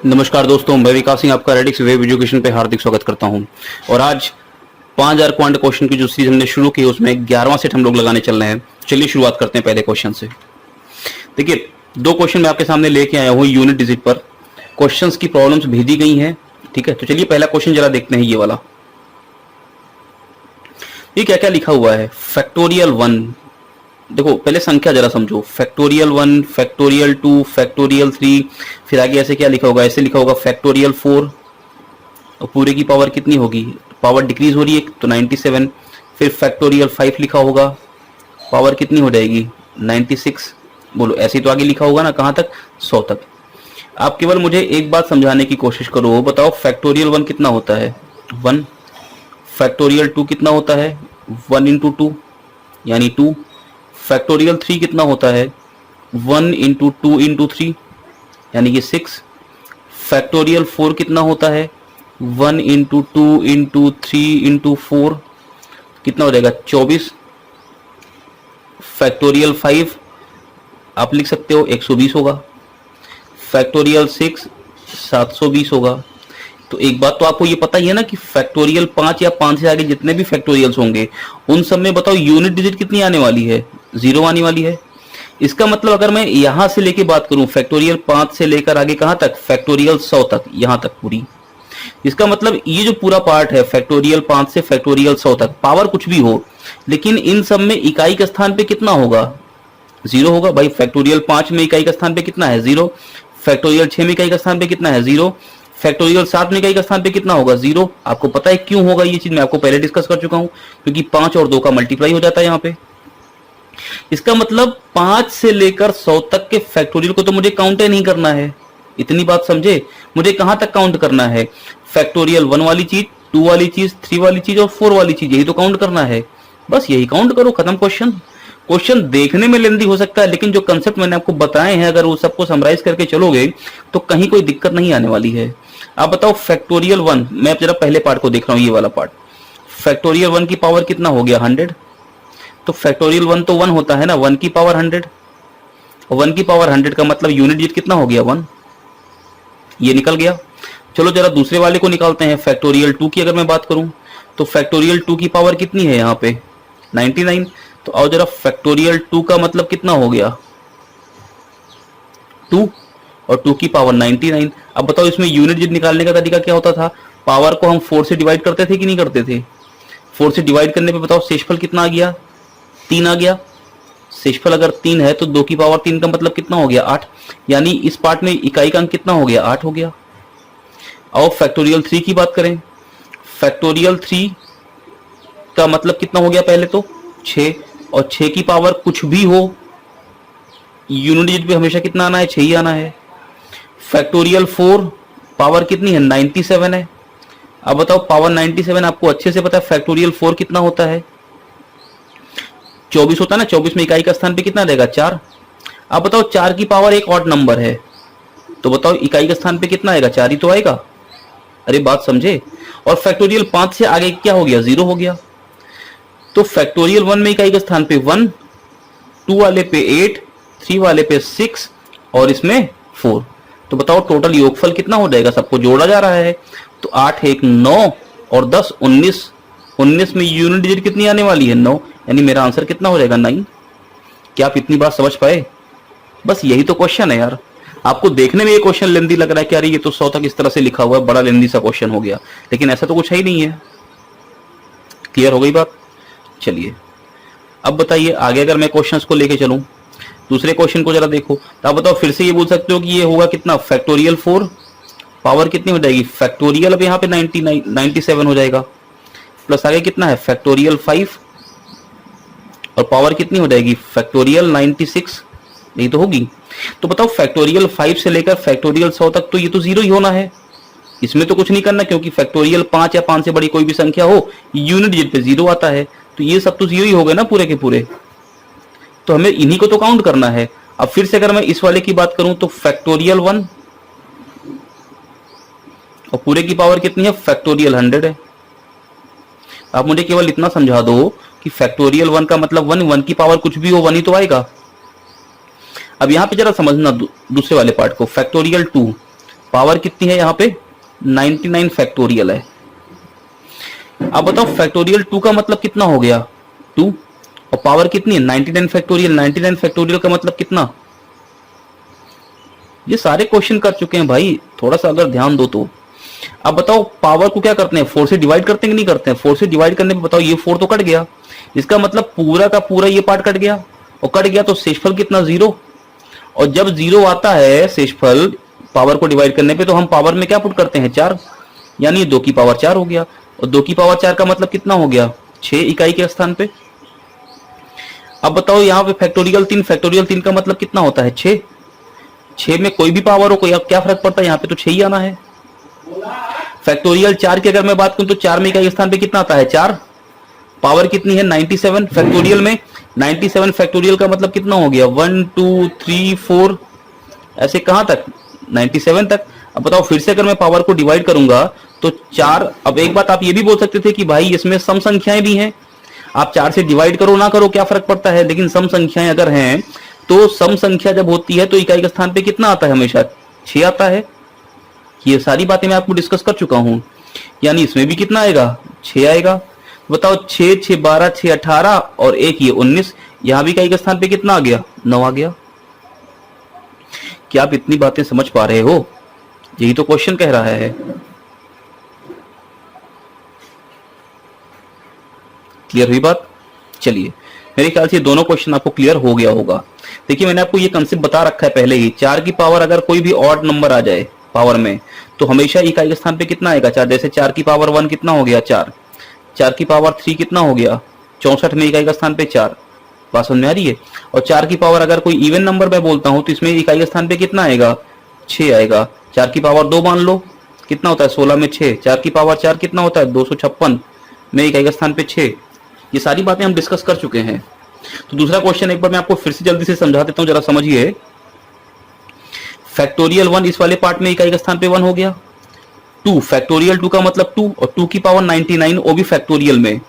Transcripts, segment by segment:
नमस्कार दोस्तों, मैं विकास सिंह आपका रेडिक्स वेब एजुकेशन पे हार्दिक स्वागत करता हूं। और आज 5000 क्वांट क्वेश्चन की जो सीरीज हमने शुरू की उसमें 11वां सेट हम लोग लगाने चल रहे हैं। चलिए शुरुआत करते हैं पहले क्वेश्चन से। देखिए, दो क्वेश्चन मैं आपके सामने लेके आया हूं यूनिट डिजिट पर। क्वेश्चंस की प्रॉब्लम्स भेजी गई हैं, ठीक है। तो चलिए पहला क्वेश्चन जरा देखते हैं, ये वाला। ये क्या क्या लिखा हुआ है? फैक्टोरियल 1। देखो पहले संख्या जरा समझो। फैक्टोरियल 1, फैक्टोरियल 2, फैक्टोरियल 3, फिर आगे ऐसे क्या लिखा होगा? ऐसे लिखा होगा फैक्टोरियल 4। और पूरे की पावर कितनी होगी? पावर डिक्रीज हो रही है तो 97। फिर फैक्टोरियल 5 लिखा होगा, पावर कितनी हो जाएगी? 96। बोलो, ऐसे ही तो आगे लिखा होगा ना, कहां तक? 100 तक। आप केवल मुझे एक बात समझाने की कोशिश करो। बताओ फैक्टोरियल 1 कितना होता है? 1। फैक्टोरियल 2 कितना होता है? 1 इंटू 2 यानी 2। फैक्टोरियल 3 कितना होता है? 1 इंटू 2 इंटू 3 यानी कि 6। फैक्टोरियल 4 कितना होता है? 1 इंटू 2 इंटू 3 इंटू 4 कितना हो जाएगा? 24। फैक्टोरियल 5 आप लिख सकते हो 120 होगा। फैक्टोरियल 6 720 होगा। तो एक बात तो आपको ये पता ही है ना कि फैक्टोरियल 5 या 5 से आगे जितने भी फैक्टोरियल्स होंगे उन सब में बताओ यूनिट डिजिट कितनी आने वाली है? 0 आने वाली है। इसका मतलब अगर मैं यहां से लेके बात करूं, फैक्टोरियल 5 से लेकर आगे कहां तक? फैक्टोरियल 100 तक, यहां तक पूरी। इसका मतलब ये जो पूरा पार्ट है फैक्टोरियल 5 से फैक्टोरियल 100 तक, पावर कुछ भी हो, लेकिन इन सब में इकाई के स्थान पे कितना होगा? 0 होगा। भाई फैक्टोरियल 5 में इकाई का स्थान पे कितना है? 0। फैक्टोरियल 6 में इकाई का स्थान पे कितना है? 0। फैक्टोरियल 7 में इकाई का स्थान पे कितना होगा? 0। आपको पता है क्यों होगा ये चीज? मैं आपको पहले डिस्कस कर चुका हूं, क्योंकि 5 और 2 का मल्टीप्लाई हो जाता है यहां पे। इसका मतलब 5 से लेकर 100 तक के फैक्टोरियल को तो मुझे काउंट ही नहीं करना है। इतनी बात समझे? मुझे कहां तक काउंट करना है? फैक्टोरियल 1 वाली चीज, 2 वाली चीज, 3 वाली चीज और 4 वाली चीज, यही तो काउंट करना है। बस यही काउंट करो, खत्म क्वेश्चन। क्वेश्चन देखने में लेंदी हो सकता है, लेकिन जो कंसेप्ट मैंने आपको बताए हैं अगर वो सबको समराइज करके चलोगे तो कहीं कोई दिक्कत नहीं आने वाली है। आप बताओ फैक्टोरियल 1, मैं जरा पहले पार्ट को देख रहा हूं, ये वाला पार्ट। फैक्टोरियल 1 की पावर कितना हो गया? 100। तो फैक्टोरियल 1 तो 1 होता है ना, 1 की पावर 100। 1 की पावर 100 का मतलब यूनिट डिजिट कितना हो गया? 1। ये निकल गया। चलो जरा दूसरे वाले को निकालते हैं। फैक्टोरियल 2 की अगर मैं बात करूं तो फैक्टोरियल 2 की पावर कितनी है यहाँ पे? 99। तो आओ जरा, फैक्टोरियल 2 का मतलब कितना हो गया? 2 और 2 की पावर 99। अब बताओ इसमें यूनिट डिजिट निकालने का तरीका क्या होता था? पावर को हम 4 से डिवाइड करते थे कि नहीं करते थे? 4 से डिवाइड करने पे बताओ शेषफल कितना आ गया? 3 आ गया। शेषफल अगर 3 है तो 2 की पावर 3 का मतलब कितना हो गया? 8। यानी इस पार्ट में इकाई का अंक कितना हो गया? 8 हो गया। आओ फैक्टोरियल 3 की बात करें। फैक्टोरियल 3 का मतलब कितना हो गया? पहले तो 6, और 6 की पावर कुछ भी हो, यूनिट डिजिट पे हमेशा कितना आना है? 6 ही आना है। फैक्टोरियल 4 पावर कितनी है? 97 है। अब बताओ पावर 97 आपको अच्छे से पता है फैक्टोरियल 4 कितना होता है? 24 होता है ना। 24 में इकाई का स्थान पे कितना रहेगा? 4। अब बताओ 4 की पावर एक ऑड नंबर है, तो बताओ इकाई के स्थान पे कितना आएगा? 4 ही तो आएगा। अरे बात समझे? और फैक्टोरियल 5 से आगे क्या हो गया? 0 हो गया। तो फैक्टोरियल 1 में इकाई के स्थान पे 1, 2 वाले पे 8, 3 वाले पे 6 और इसमें 4। तो बताओ टोटल योगफल कितना हो जाएगा? सबको जोड़ा जा रहा है तो 8 1 9 और 10 19। 19 में यूनिट डिजिट कितनी आने वाली है? 9। यानी मेरा आंसर कितना हो जाएगा? 9। क्या आप इतनी बात समझ पाए? बस यही तो क्वेश्चन है यार। आपको देखने में ये क्वेश्चन लेंदी लग रहा है कि यार ये तो 100 तक इस तरह से लिखा हुआ है, बड़ा लेंदी सा क्वेश्चन हो गया, लेकिन ऐसा तो कुछ है ही नहीं है। क्लियर हो गई बात? चलिए अब बताइए आगे अगर मैं क्वेश्चंस को लेके चलूं, दूसरे क्वेश्चन को जरा देखो। तो आप बताओ, फिर से ये बोल सकते हो कि ये होगा कितना? फैक्टोरियल 4 पावर कितनी हो जाएगी? फैक्टोरियल अब यहाँ पे 97 हो जाएगा, प्लस आगे कितना है? फैक्टोरियल 5 और पावर कितनी हो जाएगी? फैक्टोरियल 96। यही तो होगी। तो बताओ फैक्टोरियल 5 से लेकर फैक्टोरियल 100 तक तो ये तो 0 ही होना है, इसमें तो कुछ नहीं करना, क्योंकि फैक्टोरियल 5 या 5 से बड़ी कोई भी संख्या हो यूनिट डिजिट पे 0 आता है, तो ये सब तो 0 ही हो गए ना पूरे के पूरे। तो हमें इन्हीं को तो काउंट करना है। अब फिर से अगर मैं इस वाले की बात करूं तो फैक्टोरियल 1 और पूरे की पावर कितनी है? फैक्टोरियल 100 है। आप मुझे केवल इतना समझा दो कि फैक्टोरियल 1 का मतलब 1, 1 की पावर कुछ भी हो 1 ही तो आएगा। अब यहां पे जरा समझना दूसरे वाले पार्ट को। फैक्टोरियल 2 पावर कितनी है यहाँ पे 99 फैक्टोरियल है। अब बताओ फैक्टोरियल 2 का मतलब कितना हो गया 2, और पावर कितनी है 99 फैक्टोरियल। 99 फैक्टोरियल का मतलब कितना। ये सारे क्वेश्चन कर चुके हैं भाई, थोड़ा सा अगर ध्यान दो तो। अब बताओ पावर को क्या करते हैं 4 से डिवाइड करते हैं कि नहीं करते हैं। 4 से डिवाइड करने पे बताओ ये 4 तो कट गया, इसका मतलब पूरा का पूरा ये पार्ट कट गया, और कट गया तो शेषफल कितना 0। और जब 0 आता है शेषफल पावर को डिवाइड करने पे, तो हम पावर में क्या पुट करते हैं 4, यानी 2 की पावर 4 हो गया। और 2 की पावर 4 का मतलब कितना हो गया 6 इकाई के स्थान पे। अब बताओ यहाँ पे फैक्टोरियल 3, फैक्टोरियल 3 का मतलब कितना होता है 6। 6 में कोई भी पावर हो कोई अब क्या फर्क पड़ता है, यहाँ पे तो 6 ही आना है। फैक्टोरियल 4 की अगर मैं बात करूं तो 4 में इकाई स्थान पे कितना आता है 4, पावर कितनी है 97 फैक्टोरियल में। 97 फैक्टोरियल का मतलब कितना हो गया 1 2 3 4, ऐसे कहां तक 97 तक। अब बताओ फिर से अगर मैं पावर को डिवाइड करूंगा तो 4। अब एक बात आप ये भी बोल सकते थे कि भाई इसमें सम संख्याएं भी हैं, आप 4 से डिवाइड करो ना करो क्या फर्क पड़ता है, लेकिन सम संख्याएं अगर हैं तो सम संख्या जब होती है तो इकाई के स्थान पे कितना आता है हमेशा 6 आता है। ये सारी बातें मैं आपको डिस्कस कर चुका हूं, यानी इसमें भी कितना आएगा 6 आएगा। बताओ 6 6 12 6 18 और 1 ये 19, यहां भी इकाई के स्थान पे कितना आ गया 9 आ गया। क्या आप इतनी बातें समझ पा रहे हो, यही तो क्वेश्चन कह रहा है। क्लियर हुई बात। चलिए मेरे ख्याल से दोनों क्वेश्चन आपको क्लियर हो गया होगा। देखिए मैंने आपको ये कंसेप्ट बता रखा है पहले ही, 4 की पावर अगर कोई भी ऑड नंबर आ जाए पावर में तो हमेशा इकाई के स्थान पे कितना आएगा 4। जैसे 4 की पावर 1 कितना हो गया 4, 4 की पावर 3 कितना हो गया 64 में इकाई के स्थान पे 4। बात समझ में आ रही है। और 4 की पावर अगर कोई इवन नंबर मैं बोलता हूं तो इसमें इकाई के स्थान पे कितना आएगा 6 आएगा। 4 की पावर 2 मान लो कितना होता है 16 में 6, 4 की पावर 4 कितना होता है 256 में इकाई के स्थान पे 6। ये सारी बातें हम डिस्कस कर चुके हैं। तो दूसरा क्वेश्चन एक बार मैं आपको फिर से जल्दी से समझा देता हूं, जरा समझिए। फैक्टोरियल 1 इस वाले पार्ट में इकाई के स्थान पे 1 हो गया। 2 फैक्टोरियल 2 का मतलब 2, और 2 की पावर 99 वो भी फैक्टोरियल में।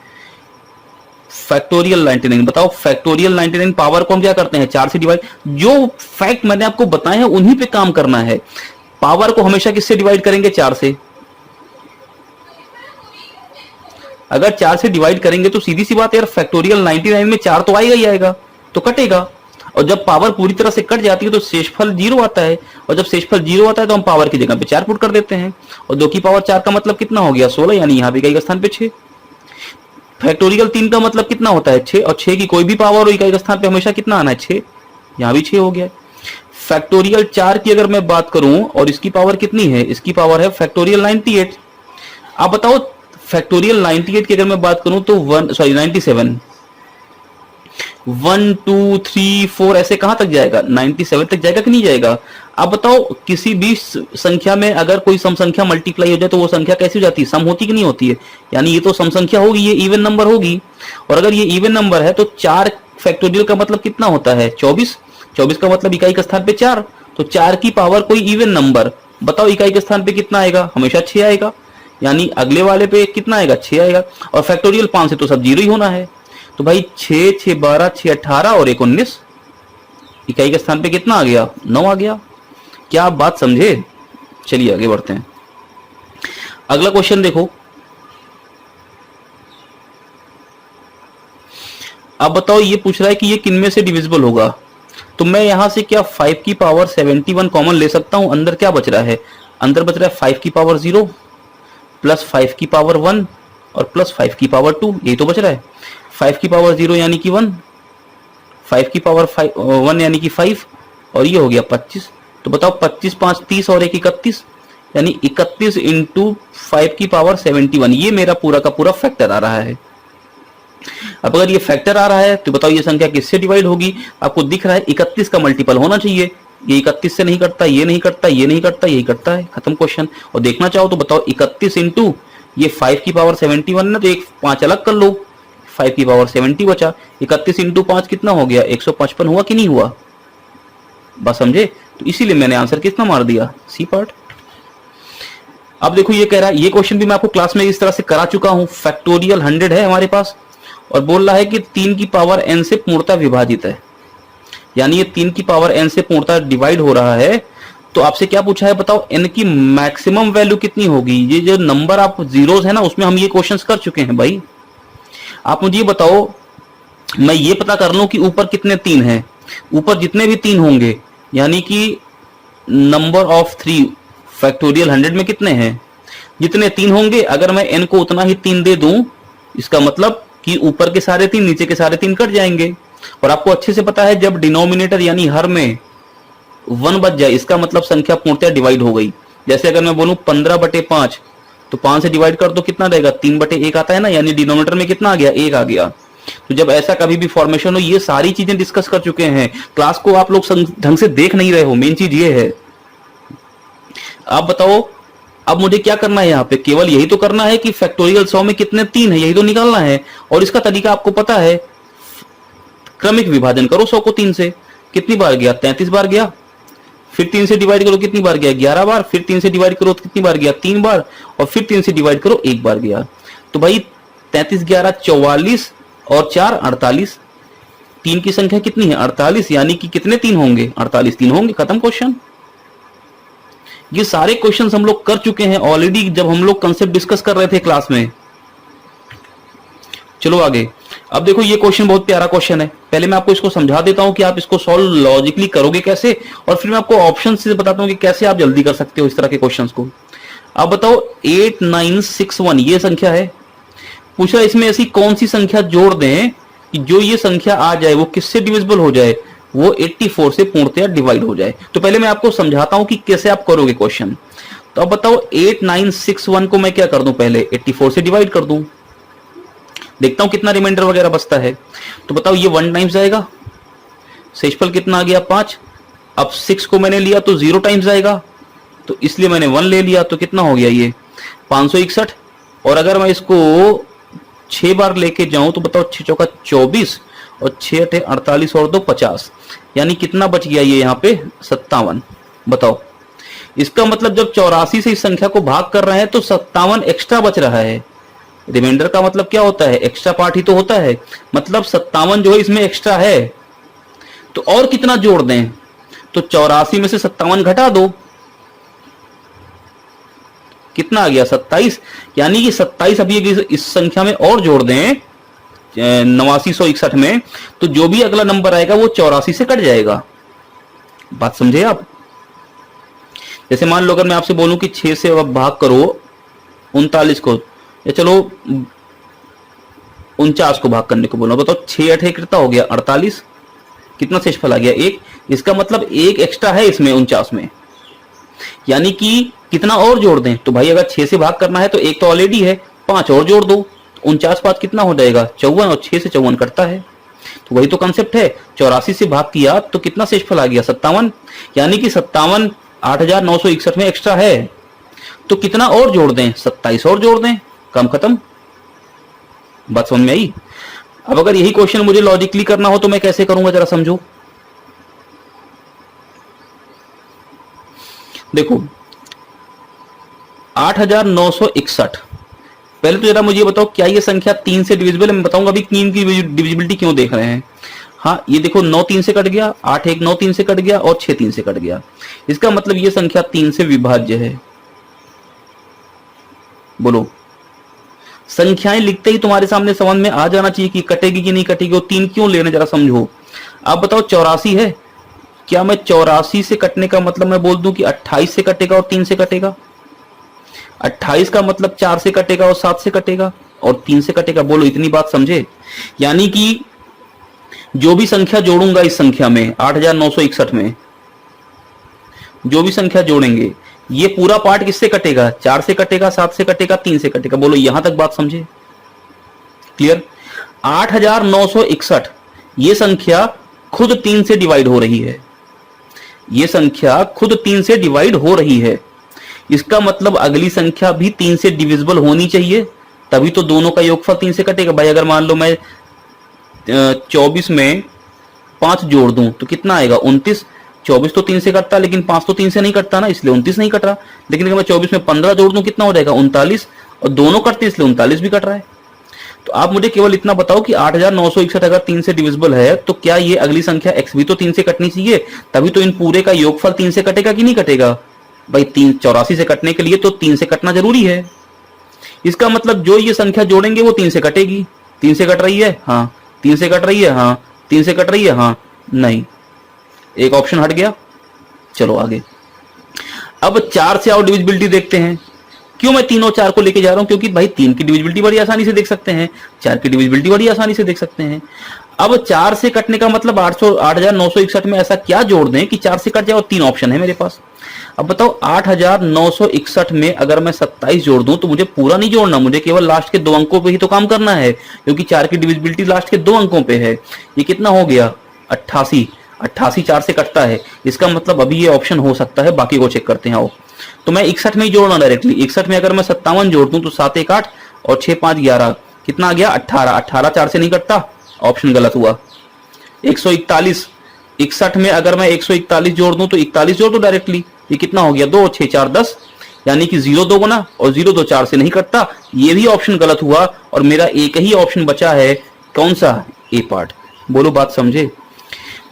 फैक्टोरियल 99 बताओ फैक्टोरियल 99 पावर को हम क्या करते हैं 4 से डिवाइड। जो फैक्ट मैंने आपको बताए हैं उन्हीं पे काम करना है। पावर को हमेशा किससे डिवाइड करेंगे 4 से। अगर 4 से डिवाइड करेंगे तो सीधी सी बात है यार फैक्टोरियल 99 में 4 तो आएगा ही आएगा, तो कटेगा। और जब पावर पूरी तरह से कट जाती है तो शेषफल 0 आता है, और जब शेषफल 0 आता है तो हम पावर की जगह पे 4 पुट कर देते हैं। और 2 की पावर 4 का मतलब कितना हो गया 16, यानी यहां भी इकाई के स्थान पे 6। फैक्टोरियल 3 का मतलब कितना होता है 6, और 6 की कोई भी पावर हो इकाई के स्थान पे हमेशा कितना आना है 6, यहां भी 6 हो गया। फैक्टोरियल 4 की अगर मैं बात करूं और इसकी पावर कितनी है, इसकी पावर है फैक्टोरियल 98। आप बताओ फैक्टोरियल 98 की अगर मैं बात करूं तो 97 1 2 3 4 ऐसे कहां तक जाएगा 97 तक जाएगा कि नहीं जाएगा। आप बताओ किसी भी संख्या में अगर कोई सम संख्या मल्टीप्लाई हो जाए तो वो संख्या कैसी हो जाती है सम होती कि नहीं होती है, यानी ये तो सम संख्या होगी, ये इवन नंबर होगी। और अगर ये इवन नंबर है तो 4 फैक्टोरियल का मतलब कितना होता है 24, 24 का मतलब इकाई के स्थान पे 4, तो 4 की पावर कोई इवन नंबर बताओ इकाई के स्थान पे कितना आएगा हमेशा 6 आएगा, यानी अगले वाले पे कितना आएगा 6 आएगा। और फैक्टोरियल 5 से तो सब 0 ही होना है। तो भाई 6 6 12 6 18 और 1 19, इकाई के स्थान पे कितना आ गया 9 आ गया। क्या आप बात समझे। चलिए आगे बढ़ते हैं। अगला क्वेश्चन देखो। अब बताओ ये पूछ रहा है कि ये किनमें से डिविजिबल होगा। तो मैं यहां से क्या 5 की पावर 71 कॉमन ले सकता हूं। अंदर क्या बच रहा है, अंदर बच रहा है 5 की पावर 0 प्लस 5 की पावर 1 और प्लस 5 की पावर 2, यही तो बच रहा है। 5 की पावर 0 यानी कि 1, 5 की पावर 1 यानी कि 5, और ये हो गया 25। तो बताओ 25 5 30 और 1 31, यानी 31 इंटू 5 की पावर 71, ये मेरा पूरा का पूरा फैक्टर आ रहा है। अब अगर ये फैक्टर आ रहा है तो बताओ ये संख्या किससे डिवाइड होगी। आपको दिख रहा है 31 का मल्टीपल होना चाहिए, ये 31 से नहीं कटता, ये नहीं कटता, ये नहीं कटता, यही कटता है, खत्म क्वेश्चन। और देखना चाहो तो बताओ 31 इंटू ये 5 की पावर 71 ना, तो एक 5 अलग कर लो, 5 की पावर 70 बचा। 31 इंटू 5 कितना हो गया 155 हुआ कि नहीं हुआ, बस समझे। तो इसीलिए मैंने आंसर कितना मार दिया सी पार्ट। अब देखो ये कह रहा है, ये क्वेश्चन भी मैं आपको क्लास में इस तरह से करा चुका हूं। फैक्टोरियल 100 है हमारे पास और बोल रहा है कि 3 की पावर n से पूर्णतः विभाजित है, यानी ये 3 की पावर n से पूर्णतः डिवाइड हो रहा है। तो आपसे क्या पूछा है बताओ, n की मैक्सिमम वैल्यू कितनी होगी। ये जो नंबर आप जीरोस है ना, उसमें हम ये क्वेश्चंस कर चुके हैं भाई। आप मुझे ये बताओ, मैं ये पता कर लूं कि ऊपर कितने तीन हैं। ऊपर जितने भी तीन होंगे, यानी कि नंबर ऑफ 3 फैक्टोरियल 100 में कितने हैं, जितने तीन होंगे, अगर मैं n को उतना ही तीन दे दूं, इसका मतलब कि ऊपर के सारे तीन नीचे के सारे तीन कट जाएंगे। और आपको अच्छे से पता है, जब डिनोमिनेटर यानी हर में 1 बच जाए, इसका मतलब संख्या पूर्णतः डिवाइड हो गई। जैसे अगर मैं बोलूं 15/5, तो 5 से डिवाइड कर दो, कितना रहेगा, 3/1 आता है ना, यानी डिनोमिनेटर में कितना आ गया, 1 आ गया। तो जब ऐसा कभी भी फॉर्मेशन हो, ये सारी चीजें डिस्कस कर चुके हैं। क्लास को आप लोग ढंग से देख नहीं रहे हो, मेन चीज ये है। आप बताओ, अब मुझे क्या करना है यहाँ पे, केवल यही तो करना है कि फैक्टोरियल 100 में कितने तीन है, यही तो निकालना है। और इसका तरीका आपको पता है, क्रमिक विभाजन करो 100 को 3 से। कितनी बार गया, 33 बार गया। फिर 3 से डिवाइड करो, कितनी बार गया, 11 बार। फिर 3 से डिवाइड करो तो कितनी बार गया, 3 बार। और फिर 3 से डिवाइड करो, 1 बार गया। तो भाई 33 11 44 और 4 48। तीन की संख्या कितनी है, 48, यानी कि कितने तीन होंगे, 48 तीन होंगे। खत्म क्वेश्चन। ये सारे क्वेश्चंस हम लोग कर चुके हैं ऑलरेडी, जब हम लोग कंसेप्ट डिस्कस कर रहे थे क्लास में। चलो आगे। अब देखो, ये क्वेश्चन बहुत प्यारा क्वेश्चन है। पहले मैं आपको इसको समझा देता हूं कि आप इसको सॉल्व लॉजिकली करोगे कैसे, और फिर मैं आपको ऑप्शन से बताता हूं कि कैसे आप जल्दी कर सकते हो इस तरह के क्वेश्चंस को। अब बताओ, 8961 ये संख्या है। पूछा इसमें ऐसी कौन सी संख्या जोड़ दें कि जो ये संख्या आ जाए वो किससे डिविजिबल हो जाए, वो 84 से पूर्णतया डिवाइड हो जाए। तो पहले मैं आपको समझाता हूं कि कैसे आप करोगे क्वेश्चन। तो अब बताओ, 8961 को मैं क्या कर दूं, पहले 84 से डिवाइड कर दूं, देखता हूं कितना रिमाइंडर वगैरह बचता है। तो बताओ, ये 1 टाइम्स जाएगा, शेषफल कितना आ गया, 5। अब 6 को मैंने लिया तो 0 टाइम्स जाएगा, तो इसलिए मैंने 1 ले लिया, तो कितना हो गया ये 561। और अगर मैं इसको 6 बार लेके जाऊं तो बताओ, 6 चौका 24 और 6 अठे 48 और 2 50, यानी कितना बच गया ये यहाँ पे 57। बताओ, इसका मतलब जब 84 से इस संख्या को भाग कर रहे हैं तो 57 एक्स्ट्रा बच रहा है। रिमाइंडर का मतलब क्या होता है, एक्स्ट्रा पार्ट ही तो होता है। मतलब 57 जो है इसमें एक्स्ट्रा है। तो और कितना जोड़ दें, तो 84 में से 57 घटा दो, कितना आ गया 27। यानी कि 27 अभी इस संख्या में और जोड़ दें 8961 में, तो जो भी अगला नंबर आएगा वो 84 से कट जाएगा। बात समझे आप। जैसे मान लो, अगर मैं आपसे बोलूं कि 6 से अब भाग करो 39 को, या चलो 49 को भाग करने को बोलो, बताओ 6 अठे कितना हो गया 48, कितना शेषफल आ गया 1। इसका मतलब 1 एक्स्ट्रा है इसमें 49 में, यानी कि कितना और जोड़ दें। तो भाई अगर 6 से भाग करना है तो 1 तो ऑलरेडी है, 5 और जोड़ दो, 49 5 कितना हो जाएगा 54, और 6 से 54 कटता है। तो वही तो कंसेप्ट है, 84 से भाग किया तो कितना शेषफल आ गया 57, यानी कि 57 8961 में एक्स्ट्रा है, तो कितना और जोड़ दें, 27 और जोड़ दें, काम खत्म। बात समझ में आई। अब अगर यही क्वेश्चन मुझे लॉजिकली करना हो तो मैं कैसे करूंगा, जरा समझो। देखो, 8961, पहले तो जरा मुझे बताओ, क्या ये संख्या 3 से डिविजिबल है। मैं बताऊंगा अभी 3 की डिविजिबिलिटी क्यों देख रहे हैं। हाँ, ये देखो 9 3 से कट गया, 8 1 9 3 से कट गया, और 6 3 से कट गया। इसका मतलब ये संख्या 3 से विभाज्य है। बोलो, संख्याएं लिखते ही तुम्हारे सामने समझ में आ जाना चाहिए कि कटेगी कि नहीं कटेगी, और 3 क्यों लेने, जरा समझो। अब बताओ 84 है, क्या मैं 84 से कटने का मतलब मैं बोल दूं कि 28 से कटेगा और 3 से कटेगा। 28 का मतलब 4 से कटेगा और 7 से कटेगा और 3 से कटेगा। बोलो, इतनी बात समझे। यानी कि जो भी संख्या जोड़ूंगा इस संख्या में 8961 में, जो भी संख्या जोड़ेंगे, ये पूरा पार्ट किससे कटेगा, 4 से कटेगा, 7 से कटेगा, 3 से कटेगा। बोलो, यहां तक बात समझे, क्लियर। 8961 ये संख्या खुद 3 से डिवाइड हो रही है, ये संख्या खुद 3 से डिवाइड हो रही है। इसका मतलब अगली संख्या भी 3 से डिविजिबल होनी चाहिए, तभी तो दोनों का योगफल 3 से कटेगा। भाई अगर मान लो मैं 24 में 5 जोड़ दूं तो कितना आएगा 29। 24 तो 3 से कटता, लेकिन 5 तो 3 से नहीं कटता ना, इसलिए 29 नहीं कट रहा। लेकिन अगर मैं 24 में 15 जोड़ दूं कितना हो जाएगा 39, और दोनों कटते इसलिए 39 भी कट रहा है। तो आप मुझे केवल इतना बताओ कि 8961 अगर 3 से डिविजिबल है तो क्या ये अगली संख्या x भी तो 3 से कटनी चाहिए, तभी तो इन पूरे का योगफल 3 से कटेगा कि नहीं कटेगा भाई। 384 से कटने के लिए तो 3 से कटना जरूरी है। इसका मतलब जो ये संख्या जोड़ेंगे वो 3 से कटेगी। 3 से कट रही है हाँ, 3 से कट रही है हाँ, 3 से कट रही है हाँ, नहीं, एक ऑप्शन हट गया। चलो आगे। अब 4 से आओ डिविजिबिलिटी देखते हैं। क्यों मैं 3 और 4 को लेके जा रहा हूं, क्योंकि भाई 3 की डिविजिबिलिटी बड़ी आसानी से देख सकते हैं, 4 की डिविजिबिलिटी बड़ी आसानी से देख सकते हैं। अब 4 से कटने का मतलब 8961 में ऐसा क्या जोड़ दें कि 4 से कट जाए, और 3 ऑप्शन है मेरे पास। अब बताओ 8961 में अगर मैं 27 जोड़ दूं तो मुझे पूरा नहीं जोड़ना, मुझे केवल लास्ट के 2 अंकों पे ही तो काम करना है, क्योंकि 4 की डिविजिबिलिटी लास्ट के 2 अंकों पे है। ये कितना हो गया 88। 88 4 से कटता है, इसका मतलब अभी ये ऑप्शन हो सकता है, बाकी को चेक करते हैं। आओ तो मैं 61 में ही जोड़ना डायरेक्टली। 61 में अगर मैं 57 जोड़ दूं तो 7 1 8 और 6 5 11, कितना आ गया 18। 18 4 से नहीं कटता, ऑप्शन गलत हुआ। 141, 61 में अगर मैं 141 जोड़ दूं तो 41 जोड़ दो डायरेक्टली, ये कितना हो गया 2 6 4 10, यानी कि 0 2 गुना, और 0 2 4 से नहीं कटता, ये भी ऑप्शन गलत हुआ। और मेरा एक ही ऑप्शन बचा है, कौन सा, ए पार्ट। बोलो बात समझे।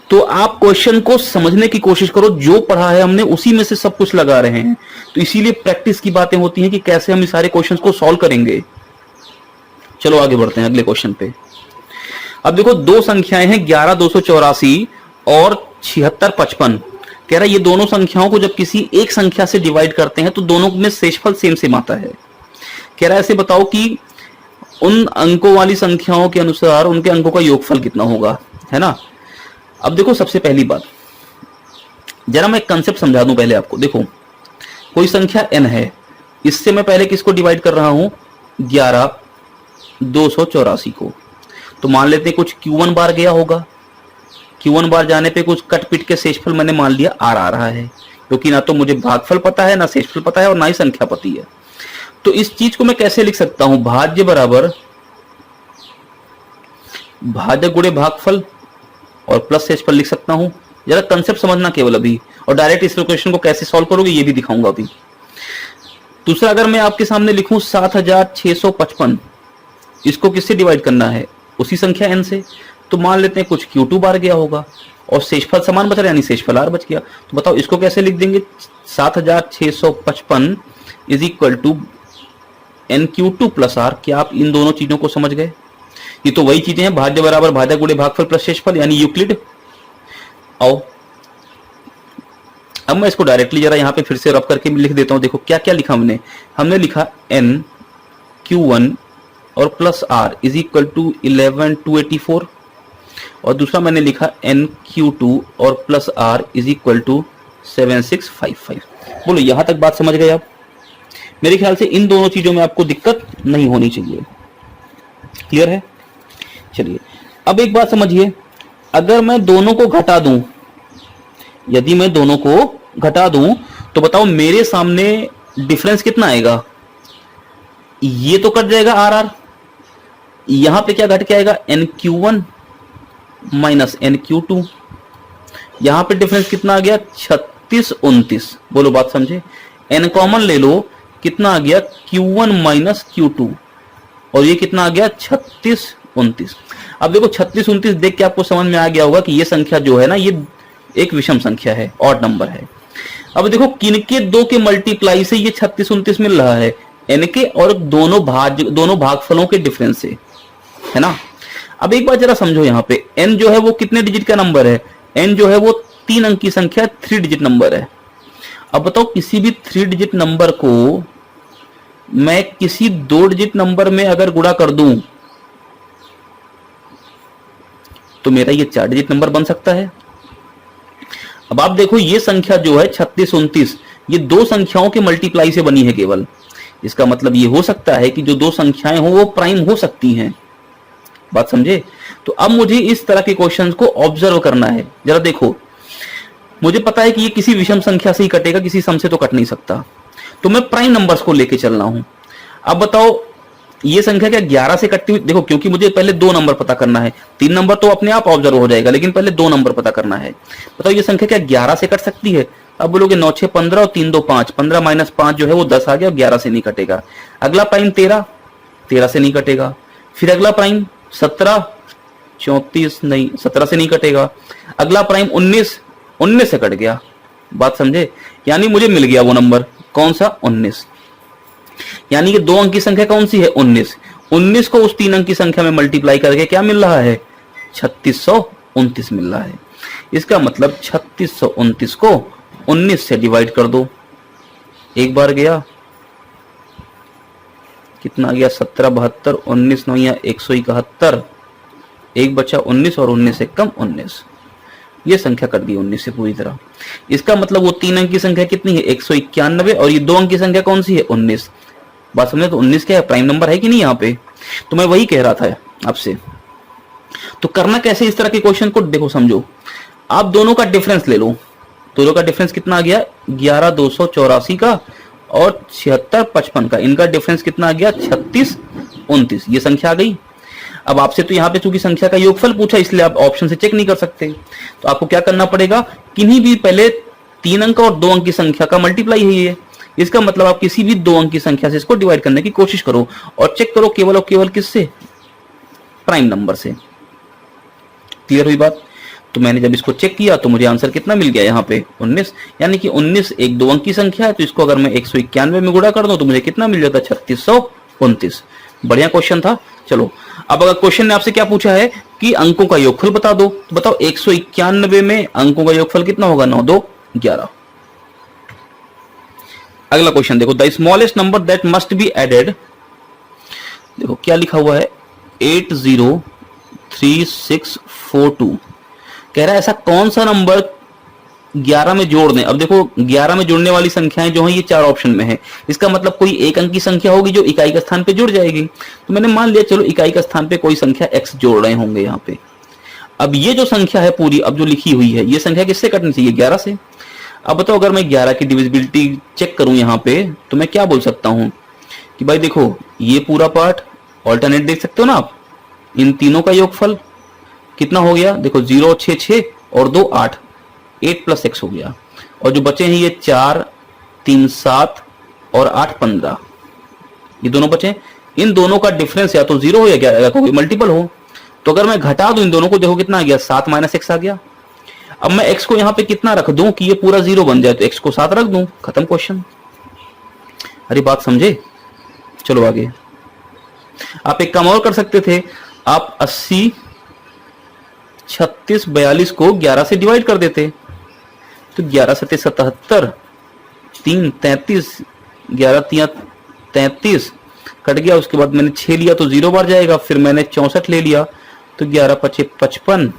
तो आप क्वेश्चन को समझने की कोशिश करो, जो पढ़ा है हमने उसी में से सब कुछ लगा रहे हैं, तो इसीलिए प्रैक्टिस की बातें होती हैं कि कैसे हम इस सारे क्वेश्चंस को सॉल्व करेंगे। चलो आगे बढ़ते हैं अगले क्वेश्चन पे। अब देखो दो संख्याएं हैं 11 284 और 76 55। कह रहा है ये दोनों संख्याओं को जब किसी एक संख्या से डिवाइड करते हैं तो दोनों में शेषफल सेम सेम आता है। कह रहा है ऐसे बताओ कि उन अंकों वाली संख्याओं के अनुसार उनके अंकों का योगफल कितना होगा, है ना। अब देखो सबसे पहली बात, जरा मैं कंसेप्ट समझा दूं पहले आपको। देखो कोई संख्या n है, इससे मैं पहले किसको डिवाइड कर रहा हूं 11 284 को। तो मान लेते हैं कुछ Q1 बार गया होगा, Q1 बार जाने पे कुछ कट पिट के शेषफल मैंने मान लिया R आ रहा है, क्योंकि ना तो मुझे भागफल पता है, ना शेषफल पता है, और ना ही संख्या पता है। तो इस चीज को मैं कैसे लिख सकता हूं, भाज्य बराबर भाजक गुणे भागफल और प्लस शेषफल लिख सकता हूं। जरा कंसेप्ट समझना केवल अभी, और डायरेक्ट इस क्वेश्चन को कैसे सॉल्व करोगे ये भी दिखाऊंगा अभी। दूसरा अगर मैं आपके सामने लिखूं 7655, इसको किससे डिवाइड करना है, उसी संख्या n से। तो मान लेते हैं कुछ Q2 बार गया होगा और शेषफल समान बच रहा है, यानी शेषफल R बच गया। तो बताओ इसको कैसे लिख देंगे, 7655 is equal to NQ2 plus R। क्या आप इन दोनों चीजों को समझ गए। ये तो वही चीजें हैं, भाज्य बराबर भाजक गुणे भागफल प्लस शेषफल, यानी यूक्लिड। आओ अब मैं इसको डायरेक्टली जरा यहाँ पे फिर से रब करके लिख देता हूं। देखो क्या क्या लिखा हमने लिखा n Q1 और plus R is equal to 11284, और दूसरा मैंने लिखा n Q2 और plus R is equal to 7655। बोलो यहां तक बात समझ गए आप। मेरे ख्याल से इन दोनों चीजों में आपको दिक्कत नहीं होनी चाहिए, क्लियर है। चलिए अब एक बात समझिए, अगर मैं दोनों को घटा दूं, यदि मैं दोनों को घटा दूं तो बताओ मेरे सामने डिफरेंस कितना आएगा, ये तो कट जाएगा RR, यहां पे क्या घट के आएगा NQ1 माइनस NQ2, यहां पे डिफरेंस कितना आ गया 36 29। बोलो बात समझे। n कॉमन ले लो, कितना आ गया Q1 माइनस Q2, और ये कितना आ गया 36 29। अब देखो 36 29 देख के आपको समझ में आ गया होगा कि ये संख्या जो है ना, ये एक विषम संख्या है, ऑड नंबर है। अब देखो किनके दो के मल्टीप्लाई से ये 36 29 मिल रहा है, n के और दोनों भागफलों के डिफरेंस से, है ना। अब एक बात जरा समझो, यहाँ पे n जो है वो कितने डिजिट का नंबर है, n जो है वो 3 अंक की संख्या, 3 डिजिट नंबर है। अब बताओ किसी भी 3 डिजिट नंबर को मैं किसी 2 डिजिट नंबर में अगर गुणा कर दूं तो मेरा ये 4 डिजिट नंबर बन सकता है। अब आप देखो ये संख्या जो है 36 29, ये दो संख्याओं के मल्टीप्लाई से बनी है केवल। इसका मतलब ये हो सकता है कि जो दो संख्याएं हो वो प्राइम हो सकती हैं। बात समझे। तो अब मुझे इस तरह के क्वेश्चंस को ऑब्जर्व करना है। जरा देखो, मुझे पता है कि ये किसी विषम संख्या से ही कटेगा, किसी सम से तो कट नहीं सकता, तो मैं प्राइम नंबर्स को लेके चल रहा हूं। अब बताओ ये संख्या क्या 11 से कटती हुई, देखो क्योंकि मुझे पहले 2 नंबर पता करना है, 3 नंबर तो अपने आप ऑब्जर्व हो जाएगा, लेकिन पहले 2 नंबर पता करना है। बताओ ये संख्या क्या 11 से कट सकती है। अब बोलोगे 9 6 15 और 3 2 5, 15 माइनस 5 जो है वो 10 आ गया, 11 से नहीं कटेगा। अगला प्राइम 13, 13 से नहीं कटेगा। फिर अगला प्राइम 17, 34 नहीं, 17 से नहीं कटेगा। अगला प्राइम 19, 19 से कट गया। बात समझे? यानी मुझे मिल गया वो नंबर, कौन सा? 19। यानी कि 2 अंक की संख्या कौन सी है? 19। 19 को उस 3 अंक की संख्या में मल्टीप्लाई करके क्या मिल रहा है? 3629 मिल रहा है। इसका मतलब 3629 को 19 से डिवाइड कर दो। एक बार गया, कितना गया? 17, 72, 19 9 या 171, एक बचा 19 और 19 से कम 19। ये संख्या कट गई 19 से पूरी तरह। इसका मतलब वो 3 अंक की संख्या कितनी है? 191, और ये 2 अंक की संख्या कौन सी है? 19। बात समझे? तो 19 क्या है? प्राइम नंबर है कि नहीं यहाँ पे? तो मैं वही कह रहा था आपसे। तो करना कैसे इस तरह के क्वेश्चन को? देखो समझो, आप दोनों का डिफरेंस ले लो। दोनों का डिफरेंस कितना आ गया? 11,284 का और 7655 का, इनका डिफरेंस कितना आ गया? 3629। ये संख्या आ गई। अब आपसे तो यहाँ पे चूंकि संख्या का योगफल पूछा, इसलिए आप ऑप्शन से चेक नहीं कर सकते। तो आपको क्या करना पड़ेगा? किन्हीं भी पहले 3 अंक और 2 अंक की संख्या का मल्टीप्लाई है ये। इसका मतलब आप किसी भी 2 अंक की संख्या से इसको डिवाइड करने की कोशिश करो और चेक करो केवल और केवल किससे? प्राइम नंबर से। क्लियर हुई बात? तो मैंने जब इसको चेक किया तो मुझे आंसर कितना मिल गया यहाँ पे? 19। यानी कि 19 एक 2 अंक की संख्या है, तो इसको अगर मैं 191 में गुणा कर दूं तो मुझे कितना मिल जाता? 3629। बढ़िया क्वेश्चन था। चलो, अब अगर क्वेश्चन ने आपसे क्या पूछा है कि अंकों का योगफल बता दो, तो बताओ 191 में अंकों का योगफल कितना होगा? 9 2 11। अगला क्वेश्चन देखो, the smallest number that must be added, देखो क्या लिखा हुआ है? 803642। कह रहा है ऐसा कौन सा नंबर 11 में जोड़ दें। अब देखो 11 में जुड़ने वाली संख्याएं जो हैं ये 4 ऑप्शन में है। इसका मतलब कोई एक अंक की संख्या होगी जो इकाई के स्थान पे जुड़ जाएगी। तो मैंने मान लिया चलो इकाई के स्थान पे कोई संख्या x जोड़ रहे होंगे यहाँ पे। अब ये जो संख्या है पूरी अब जो लिखी हुई है, ये संख्या किससे कटनी चाहिए? 11 से। अब बताओ अगर मैं 11 की डिविजिबिलिटी चेक करूं यहाँ पे, तो मैं क्या बोल सकता हूं कि भाई देखो ये पूरा पार्ट ऑल्टरनेट देख सकते हो ना आप, इन तीनों का योगफल कितना हो गया? देखो 0 6 6 और 2 8, 8 + x हो गया। और जो बचे हैं ये 4 3 7 और 8 15, ये दोनों बचे। इन दोनों का डिफरेंस या तो 0 हो या कोई मल्टीपल हो। तो अगर मैं घटा दूं इन दोनों को, देखो कितना आ गया? 7 - x आ गया। अब मैं x को यहाँ पे कितना रख दूं कि ये पूरा 0 बन जाए? तो x को 7 रख दूं, खत्म क्वेश्चन। अरे बात समझे? चलो आगे। आप एक काम और कर सकते थे, आप 80 36 42 को 11 से डिवाइड कर देते। तो 11 7 77, 3 33, 11 3 33 कट गया। उसके बाद मैंने 6 लिया तो 0 बार जाएगा। फिर मैंने 64 ले लिया तो 11 5 55,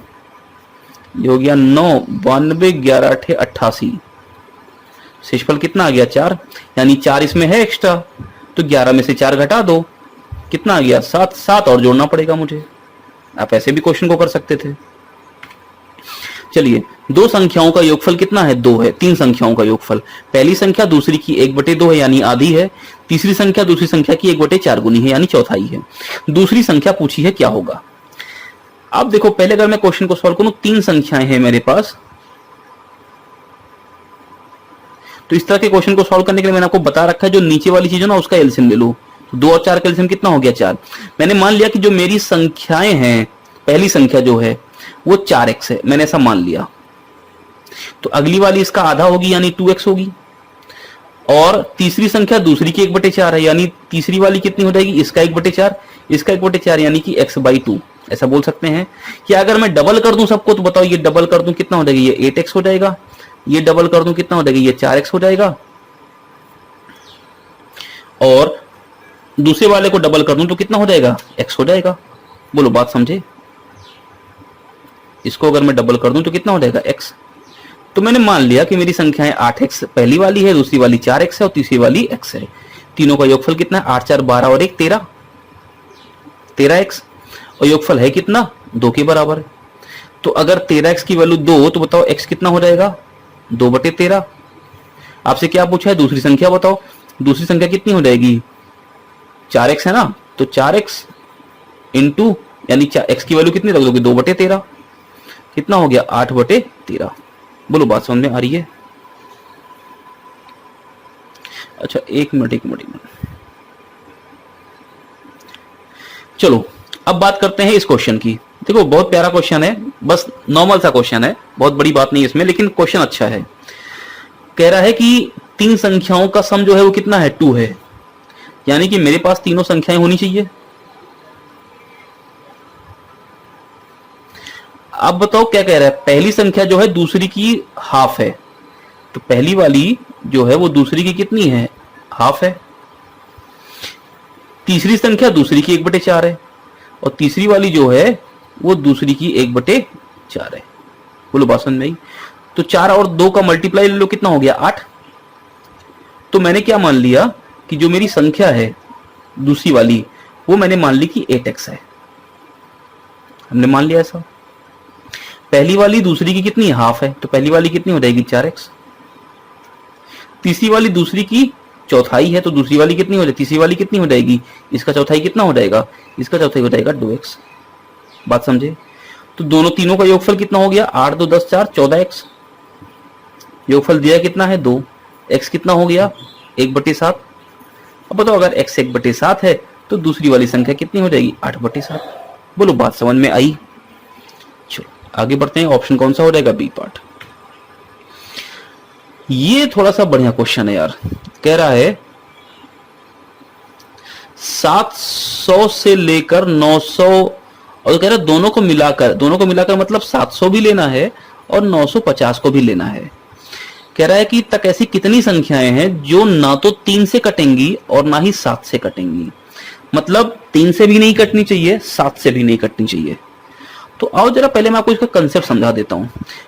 ये हो गया 9 92, 11 8 88। शेषफल कितना आ गया? 4। यानी 4 इसमें है एक्स्ट्रा, तो 11 में से 4 घटा दो, कितना आ गया? 7। 7 और जोड़ना पड़ेगा मुझे। आप ऐसे भी क्वेश्चन को कर सकते थे। चलिए, 2 संख्याओं का योगफल कितना है? 2 है। 3 संख्याओं का योगफल, पहली संख्या दूसरी की 1/2 है यानी आधी है। तीसरी संख्या दूसरी संख्या की 1/4 गुनी है यानी चौथाई है। दूसरी संख्या पूछी है, क्या होगा? अब देखो पहले अगर मैं क्वेश्चन को सॉल्व करूं, 3 संख्याएं हैं मेरे पास। तो इस तरह के क्वेश्चन को सॉल्व करने के लिए मैंने आपको बता रखा है जो नीचे वाली चीज है ना उसका एलसीएम ले लो। 2 और 4 का एलसीएम कितना हो गया? 4। मैंने मान लिया कि जो मेरी संख्याएं हैं, पहली संख्या जो है वो 4x है, मैंने ऐसा मान लिया। तो अगली वाली इसका आधा होगी यानी 2x होगी। और तीसरी संख्या दूसरी की 1/4 है, यानी तीसरी वाली कितनी हो जाएगी? इसका 1/4, इसका 1/4 यानी कि x/2। ऐसा बोल सकते हैं कि अगर मैं डबल कर दूं सबको, तो बताओ ये डबल कर दूं कितना हो जाएगा? ये 8x हो जाएगा। ये डबल कर दूं कितना हो जाएगा? ये 4x हो जाएगा। और दूसरे वाले को डबल कर दूं तो कितना हो जाएगा? x हो जाएगा। बोलो बात समझे? इसको अगर मैं डबल कर दूं तो कितना हो जाएगा? x। तो मैंने मान लिया कि मेरी संख्याएं 8x पहली वाली है, दूसरी वाली 4x है और तीसरी वाली x है। तीनों का योगफल कितना है? 8 4 12 और 1 13, 13x। और योगफल है कितना? 2 के बराबर है। तो अगर 13x की वैल्यू 2, तो बताओ x कितना हो जाएगा? 2/13। आपसे क्या पूछा है? दूसरी संख्या बताओ। दूसरी संख्या कितनी हो जाएगी? 4x है ना, तो 4x इंटू यानी x की वैल्यू कितनी रख दोगे? 2/13। कितना हो गया? 8/13। बोलो बात समझ में आ रही है? अच्छा एक मिनट। चलो अब बात करते हैं इस क्वेश्चन की। देखो बहुत प्यारा क्वेश्चन है, बस नॉर्मल सा क्वेश्चन है, बहुत बड़ी बात नहीं है इसमें, लेकिन क्वेश्चन अच्छा है। कह रहा है कि तीन संख्याओं का सम जो है वो कितना है, 2 है, यानी कि मेरे पास तीनों संख्याएं होनी चाहिए। अब बताओ क्या कह रहा है, पहली संख्या जो है दूसरी की हाफ है, तो पहली वाली जो है वो दूसरी की कितनी है, हाफ है। तीसरी संख्या दूसरी की 1/4 है, और तीसरी वाली जो है वो दूसरी की 1/4 है। बोलो बात समझ में आई? तो 4 और 2 का मल्टीप्लाई ले लो, कितना हो गया, 8। तो मैंने क्या मान लिया कि जो मेरी संख्या है दूसरी वाली वो मैंने मान ली कि 8x है। हमने मान लिया ऐसा। पहली वाली दूसरी की कितनी, हाफ है, तो पहली वाली कितनी हो जाएगी, 4x। तीसरी वाली दूसरी की चौथाई है, तो दूसरी वाली कितनी हो जाएगी, तीसरी वाली कितनी हो जाएगी, इसका चौथाई कितना हो जाएगा, इसका चौथाई हो जाएगा 2x। बात समझे? तो दोनों तीनों का योगफल कितना हो गया, 8 2 10 4 14x। योगफल दिया कितना है, 2। x कितना हो गया, 1/7। अब बताओ अगर x 1/7 है तो दूसरी वाली संख्या कितनी हो जाएगी, 8/7। बोलो बात समझ में आई? चलो आगे बढ़ते हैं। ऑप्शन कौन सा हो जाएगा, बी पार्ट। ये थोड़ा सा बढ़िया क्वेश्चन है यार। कह रहा है 700 से लेकर 900, और कह रहा है दोनों को मिलाकर मतलब 700 भी लेना है और 950 को भी लेना है। कह रहा है कि तक ऐसी कितनी संख्याएं हैं जो ना तो 3 से कटेंगी और ना ही 7 से कटेंगी। मतलब 3 से भी नहीं कटनी चाहिए, 7 से भी नहीं कटनी चाहिए। तो आओ जरा पहले मैं आपको इसका कंसेप्ट समझा देता हूं।